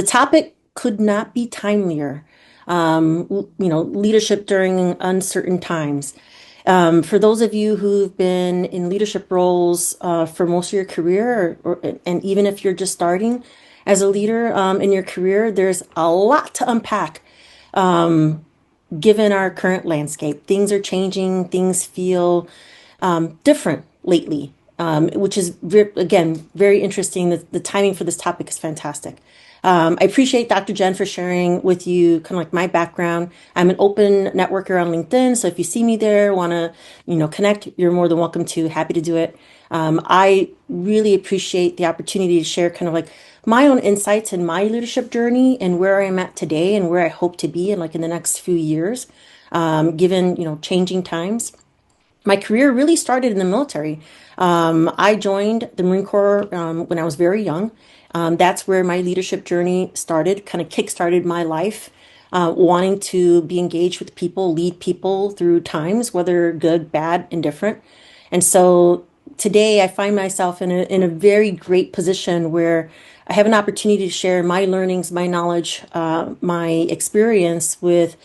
The topic could not be timelier. Leadership during uncertain times. For those of you who've been in leadership roles for most of your career, and even if you're just starting as a leader in your career, there's a lot to unpack given our current landscape. Things are changing, things feel different lately, which is, again, very interesting. The timing for this topic is fantastic. I appreciate Dr. Jen for sharing with you kind of like my background. I'm an open networker on LinkedIn, so if you see me there, want to, connect, you're more than welcome to. Happy to do it. I really appreciate the opportunity to share kind of like my own insights and my leadership journey and where I'm at today and where I hope to be in the next few years, given changing times. My career really started in the military. I joined the Marine Corps when I was very young. That's where my leadership journey started, kind of kick-started my life, wanting to be engaged with people, lead people through times, whether good, bad, indifferent. And so today I find myself in a very great position where I have an opportunity to share my learnings, my knowledge, my experience with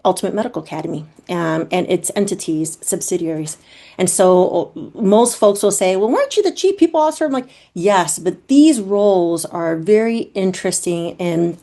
Ultimate Medical Academy and its entities, subsidiaries. And so most folks will say, well, weren't you the chief people officer? I'm like, yes, but these roles are very interesting and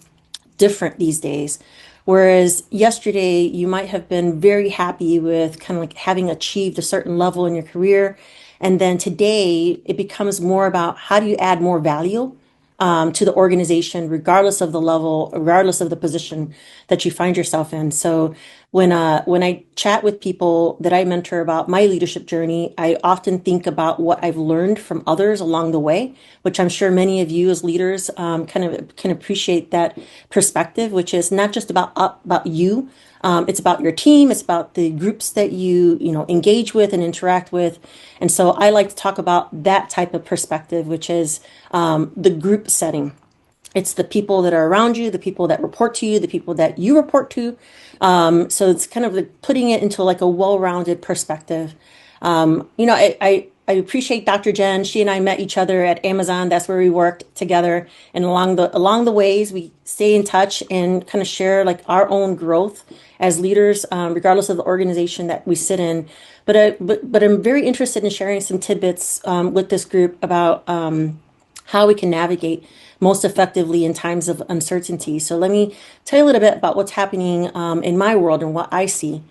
different these days. Whereas yesterday, you might have been very happy with kind of like having achieved a certain level in your career. And then today, it becomes more about how do you add more value to the organization, regardless of the level, regardless of the position that you find yourself in. So when I chat with people that I mentor about my leadership journey, I often think about what I've learned from others along the way, which I'm sure many of you as leaders kind of can appreciate that perspective, which is not just about you. It's about your team. It's about the groups that you engage with and interact with. And so I like to talk about that type of perspective, which is the group setting. It's the people that are around you, the people that report to you, the people that you report to. So it's kind of like putting it into like a well-rounded perspective. I appreciate Dr. Jen. She and I met each other at Amazon. That's where we worked together. And along the ways, we stay in touch and kind of share like our own growth as leaders, regardless of the organization that we sit in. But I'm very interested in sharing some tidbits with this group about how we can navigate most effectively in times of uncertainty. So let me tell you a little bit about what's happening in my world and what I see.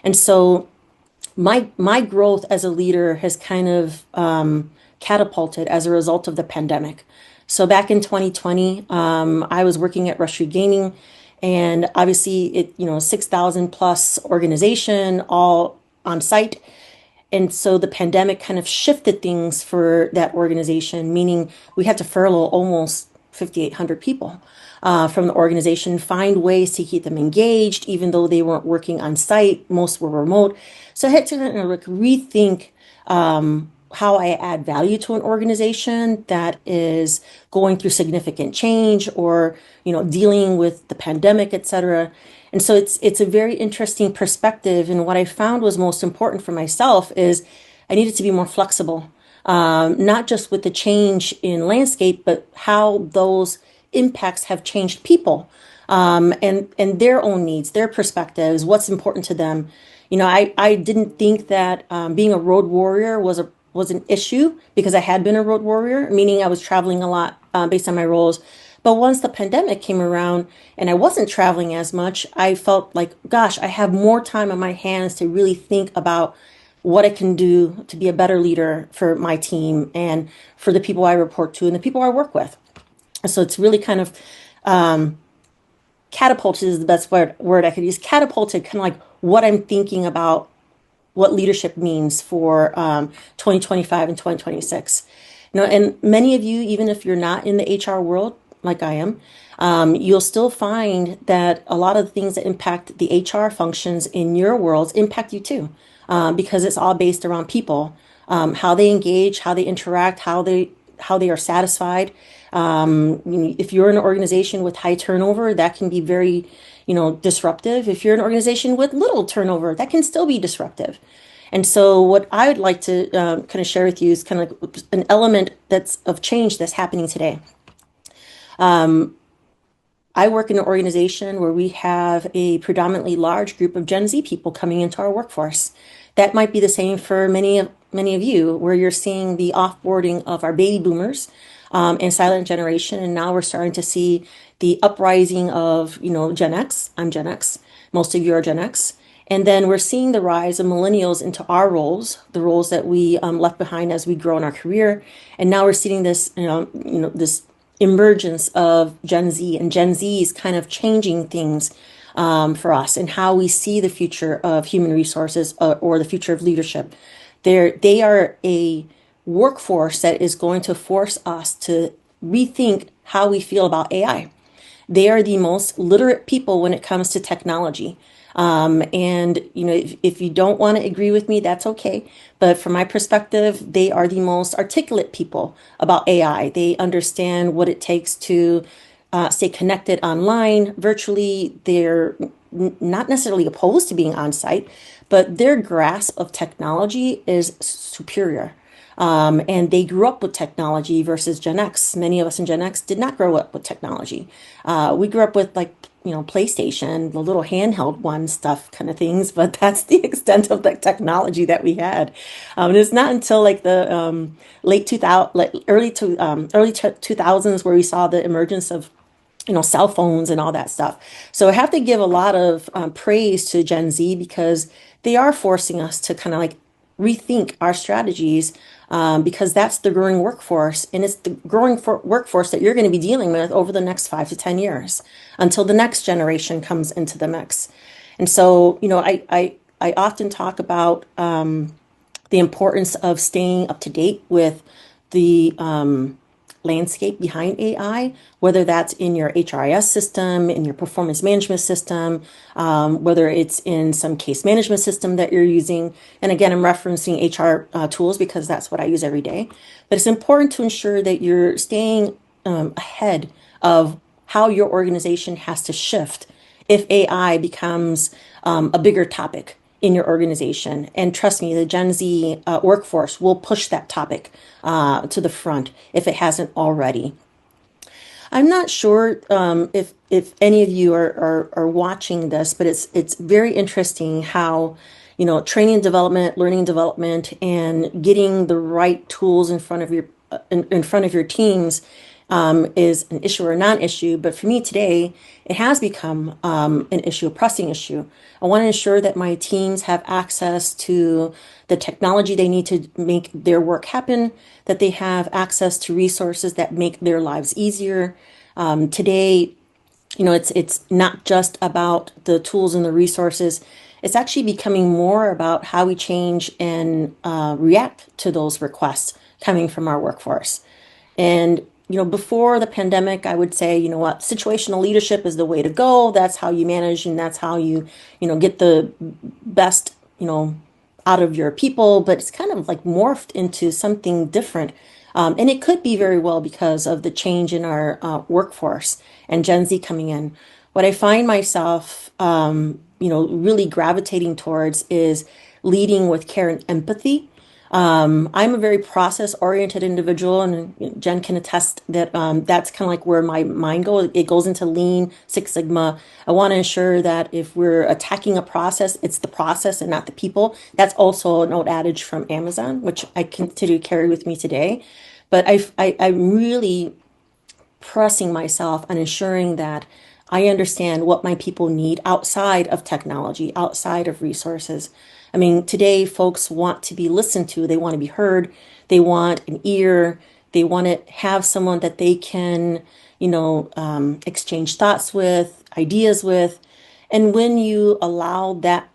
And so my growth as a leader has kind of catapulted as a result of the pandemic. So back in 2020, I was working at Rush Street Gaming, and obviously 6,000 plus organization, all on site. And so the pandemic kind of shifted things for that organization, meaning we had to furlough almost 5,800 people from the organization, find ways to keep them engaged, even though they weren't working on site. Most were remote. So I had to kind of like rethink how I add value to an organization that is going through significant change or dealing with the pandemic, et cetera. And so it's a very interesting perspective. And what I found was most important for myself is I needed to be more flexible, not just with the change in landscape, but how those impacts have changed people and their own needs, their perspectives, what's important to them. I didn't think that being a road warrior was an issue because I had been a road warrior, meaning I was traveling a lot based on my roles. But once the pandemic came around and I wasn't traveling as much, I felt like, gosh, I have more time on my hands to really think about what I can do to be a better leader for my team and for the people I report to and the people I work with. So it's really kind of catapulted is the best word I could use. Catapulted, kind of like what I'm thinking about what leadership means for 2025 and 2026. And many of you, even if you're not in the HR world, like I am, you'll still find that a lot of the things that impact the HR functions in your worlds impact you too, because it's all based around people, how they engage, how they interact, how they are satisfied. If you're in an organization with high turnover, that can be very, disruptive. If you're an organization with little turnover, that can still be disruptive. And so what I would like to kind of share with you is kind of like an element that's of change that's happening today. I work in an organization where we have a predominantly large group of Gen Z people coming into our workforce. That might be the same for many of you, where you're seeing the offboarding of our baby boomers and silent generation, and now we're starting to see the uprising of Gen X. I'm Gen X. Most of you are Gen X. And then we're seeing the rise of millennials into our roles, the roles that we left behind as we grow in our career. And now we're seeing this, this emergence of Gen Z, and Gen Z is kind of changing things for us and how we see the future of human resources or the future of leadership. They are a workforce that is going to force us to rethink how we feel about AI. They are the most literate people when it comes to technology. And if you don't want to agree with me, that's okay. But from my perspective, they are the most articulate people about AI. They understand what it takes to stay connected online, virtually. They're not necessarily opposed to being on site, but their grasp of technology is superior. And they grew up with technology versus Gen X. Many of us in Gen X did not grow up with technology. We grew up with PlayStation, the little handheld one stuff kind of things, but that's the extent of the technology that we had. And it's not until like the late 2000, early 2000s where we saw the emergence of cell phones and all that stuff. So I have to give a lot of praise to Gen Z because they are forcing us to kind of like rethink our strategies because that's the growing workforce, and it's the growing workforce that you're going to be dealing with over the next 5 to 10 years until the next generation comes into the mix. And so, I often talk about the importance of staying up to date with the landscape behind AI, whether that's in your HRIS system, in your performance management system, whether it's in some case management system that you're using. And again, I'm referencing HR tools because that's what I use every day. But it's important to ensure that you're staying ahead of how your organization has to shift if AI becomes a bigger topic in your organization. And trust me, the Gen Z workforce will push that topic to the front if it hasn't already. I'm not sure if any of you are watching this, but it's very interesting how training and development, learning and development, and getting the right tools in front of in front of your teams is an issue or a non-issue. But for me today, it has become an issue, a pressing issue. I want to ensure that my teams have access to the technology they need to make their work happen, that they have access to resources that make their lives easier. Today, it's not just about the tools and the resources. It's actually becoming more about how we change and react to those requests coming from our workforce. And before the pandemic, I would say, what, situational leadership is the way to go. That's how you manage, and that's how get the best, out of your people. But it's kind of like morphed into something different. And it could be very well because of the change in our workforce and Gen Z coming in. What I find myself, really gravitating towards is leading with care and empathy. I'm a very process-oriented individual, and Jen can attest that that's kind of like where my mind goes. It goes into Lean, Six Sigma. I want to ensure that if we're attacking a process, it's the process and not the people. That's also an old adage from Amazon, which I continue to carry with me today. But I'm really pressing myself on ensuring that I understand what my people need outside of technology, outside of resources. I mean, today folks want to be listened to, they want to be heard, they want an ear, they want to have someone that they can, exchange thoughts with, ideas with. And when you allow that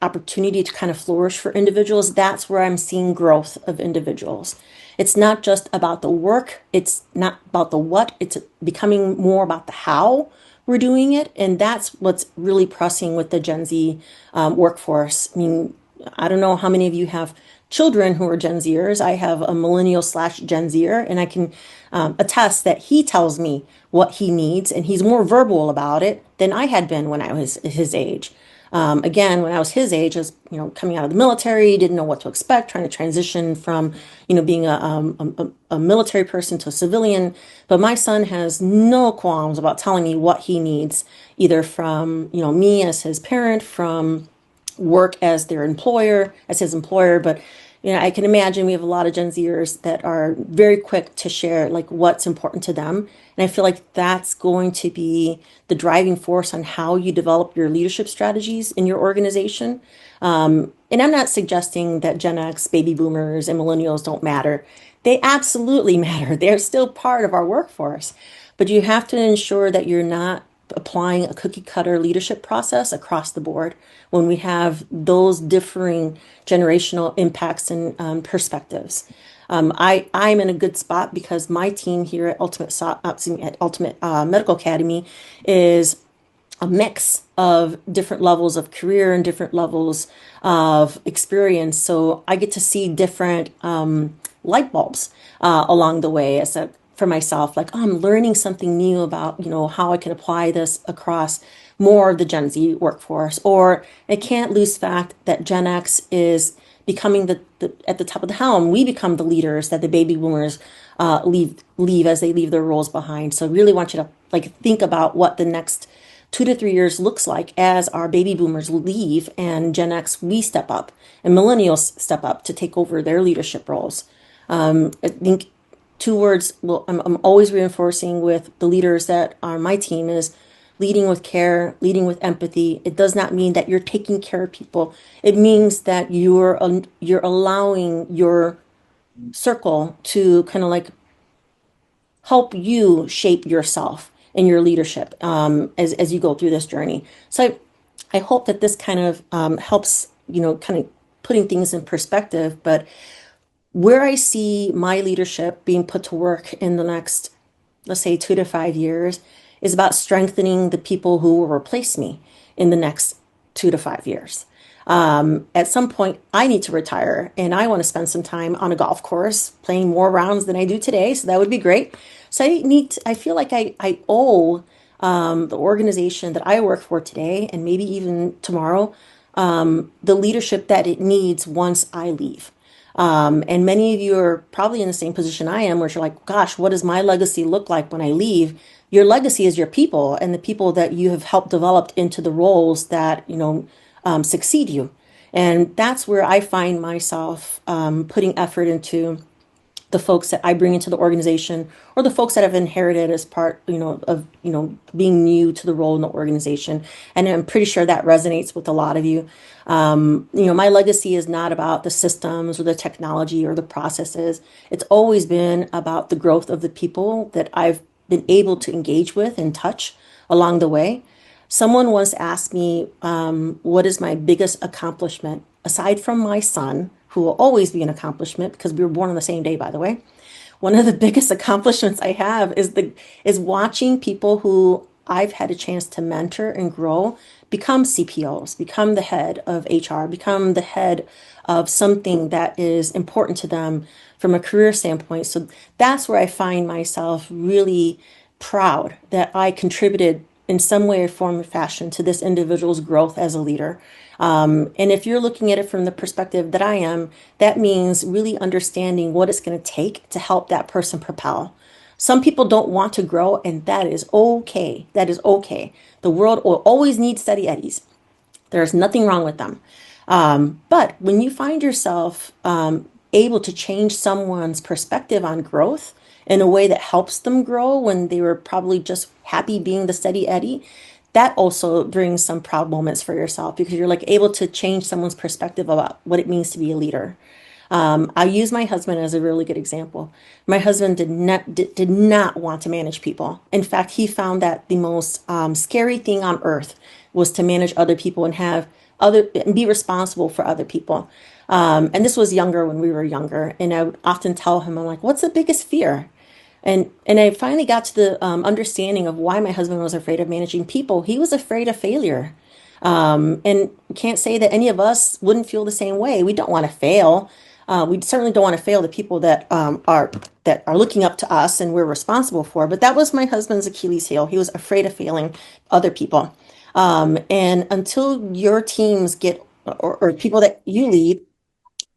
opportunity to kind of flourish for individuals, that's where I'm seeing growth of individuals. It's not just about the work, it's not about the what, it's becoming more about the how we're doing it. And that's what's really pressing with the Gen Z workforce. I mean, I don't know how many of you have children who are Gen Zers. I have a millennial slash Gen Zer, and I can attest that he tells me what he needs, and he's more verbal about it than I had been when I was his age. Again, when I was his age, I was, coming out of the military, didn't know what to expect, trying to transition from, being a military person to a civilian. But my son has no qualms about telling me what he needs, either from, me as his parent, from work as their employer, as his employer. But I can imagine we have a lot of Gen Zers that are very quick to share like what's important to them. And I feel like that's going to be the driving force on how you develop your leadership strategies in your organization. And I'm not suggesting that Gen X, baby boomers, and millennials don't matter. They absolutely matter. They're still part of our workforce. But you have to ensure that you're not applying a cookie cutter leadership process across the board when we have those differing generational impacts and perspectives. I'm in a good spot because my team here at Ultimate Medical Academy is a mix of different levels of career and different levels of experience. So I get to see different light bulbs along the way for myself, like, oh, I'm learning something new about, how I can apply this across more of the Gen Z workforce. Or I can't lose fact that Gen X is becoming at the top of the helm. We become the leaders that the baby boomers leave as they leave their roles behind. So I really want you to like think about what the next 2 to 3 years looks like as our baby boomers leave and Gen X, we step up and millennials step up to take over their leadership roles. I think two words, well, I'm always reinforcing with the leaders that are my team is leading with care, leading with empathy. It does not mean that you're taking care of people. It means that you're allowing your circle to kind of like help you shape yourself and your leadership as you go through this journey. So I hope that this kind of helps, kind of putting things in perspective. But where I see my leadership being put to work in the next, let's say, 2 to 5 years, is about strengthening the people who will replace me in the next 2 to 5 years. At some point, I need to retire and I want to spend some time on a golf course playing more rounds than I do today. So that would be great. So I feel like I owe the organization that I work for today and maybe even tomorrow, the leadership that it needs once I leave. And many of you are probably in the same position I am, where you're like, gosh, what does my legacy look like when I leave? Your legacy is your people and the people that you have helped develop into the roles that, succeed you. And that's where I find myself putting effort into the folks that I bring into the organization or the folks that I've inherited as part, of, being new to the role in the organization. And I'm pretty sure that resonates with a lot of you. My legacy is not about the systems or the technology or the processes. It's always been about the growth of the people that I've been able to engage with and touch along the way. Someone once asked me, what is my biggest accomplishment aside from my son, who will always be an accomplishment because we were born on the same day, by the way. One of the biggest accomplishments I have is watching people who I've had a chance to mentor and grow become CPOs, become the head of HR, become the head of something that is important to them from a career standpoint. So that's where I find myself really proud that I contributed in some way, form, or fashion to this individual's growth as a leader. And if you're looking at it from the perspective that I am, that means really understanding what it's going to take to help that person propel. Some people don't want to grow, and that is okay. That is okay. The world will always need steady eddies. There's nothing wrong with them. But when you find yourself able to change someone's perspective on growth in a way that helps them grow when they were probably just happy being the steady eddy, that also brings some proud moments for yourself because you're like able to change someone's perspective about what it means to be a leader. I use my husband as a really good example. My husband did not want to manage people. In fact, he found that the most scary thing on earth was to manage other people and be responsible for other people. And this was younger when we were younger. And I would often tell him, I'm like, what's the biggest fear? And I finally got to the understanding of why my husband was afraid of managing people. He was afraid of failure. And can't say that any of us wouldn't feel the same way. We don't want to fail. We certainly don't want to fail the people that are looking up to us and we're responsible for. But that was my husband's Achilles heel. He was afraid of failing other people. And until your teams get, or people that you lead,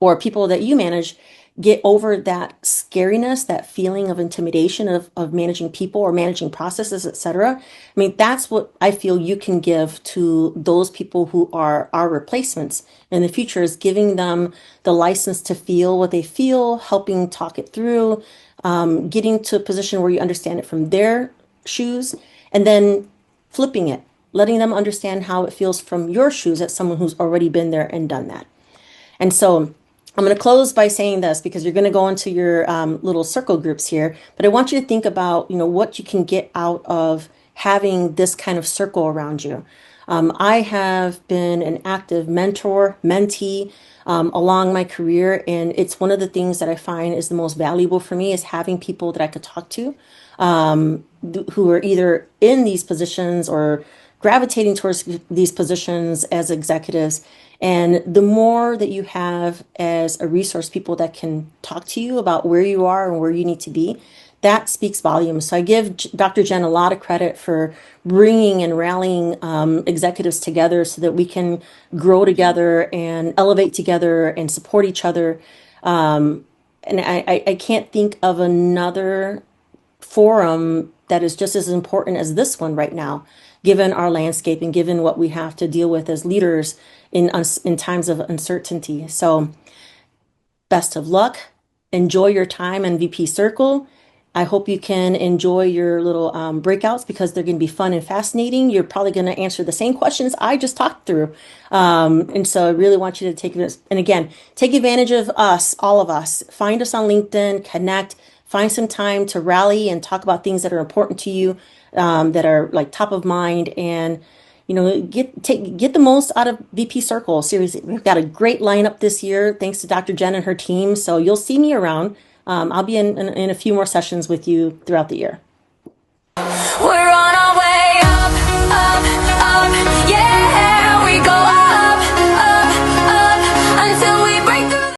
or people that you manage get over that scariness, that feeling of intimidation of managing people or managing processes, et cetera. I mean, that's what I feel you can give to those people who are our replacements in the future, is giving them the license to feel what they feel, helping talk it through, getting to a position where you understand it from their shoes, and then flipping it, letting them understand how it feels from your shoes as someone who's already been there and done that. And so I'm going to close by saying this, because you're going to go into your little circle groups here. But I want you to think about, what you can get out of having this kind of circle around you. I have been an active mentor, mentee along my career, and it's one of the things that I find is the most valuable for me, is having people that I could talk to, who are either in these positions or gravitating towards these positions as executives. And the more that you have as a resource, people that can talk to you about where you are and where you need to be, that speaks volumes. So I give Dr. Jen a lot of credit for bringing and rallying executives together so that we can grow together and elevate together and support each other. And I can't think of another forum that is just as important as this one right now, given our landscape and given what we have to deal with as leaders in times of uncertainty. So, best of luck. Enjoy your time in VP Circle. I hope you can enjoy your little breakouts, because they're going to be fun and fascinating. You're probably going to answer the same questions I just talked through. And so I really want you to take this. And again, take advantage of us, all of us. Find us on LinkedIn, connect, find some time to rally and talk about things that are important to you, that are like top of mind. And get the most out of VP Circle. Seriously, we've got a great lineup this year, thanks to Dr. Jen and her team. So you'll see me around. I'll be in a few more sessions with you throughout the year.